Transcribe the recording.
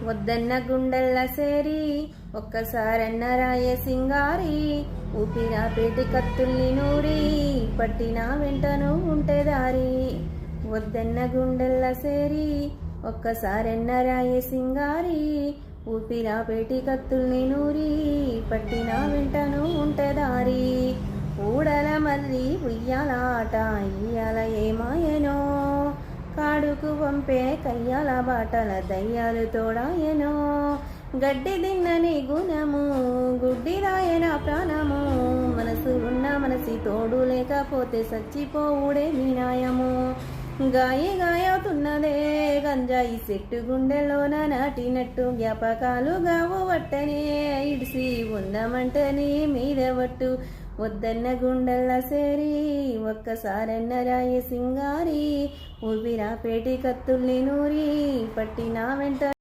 వద్దన్న గుండెల్ల సేరి ఒక్కసారన్న రాయ సింగారి ఊపిరా పేటి కత్తుల్ని నూరి పట్టిన వెంటను ఉంటే దారి. వద్దన్న గుండెల్ల సేరి ఒక్కసారన్న రాయ సింగారి ఊపిరా పేటి కత్తుల్ని నూరి పట్టిన వెంటను ఉంటే దారి. ఊడల మల్లి ఉయ్యాల ఆట ఇయ్యాల ఏమాయనో కాడుకు పంపే కయ్యాల బాటల దయ్యాలు తోడాయనో. గడ్డి తిన్నని గుణము గుడ్డిరాయన ప్రాణము మనసు ఉన్న మనసి తోడు లేకపోతే చచ్చిపోవుడే మీ న్యాయము. గాయవుతున్నదే గంజాయి చెట్టు గుండెలోన నాటినట్టు జ్ఞాపకాలు గావు వట్టనే ఇడిసి ఉందమంటని మీద వట్టు. వద్దన్న గుండెల్ల సేరి ఒక్కసారన్న రాయ సింగారి ఊపిరా పేటి కత్తుల్ని నూరి పట్టిన వెంట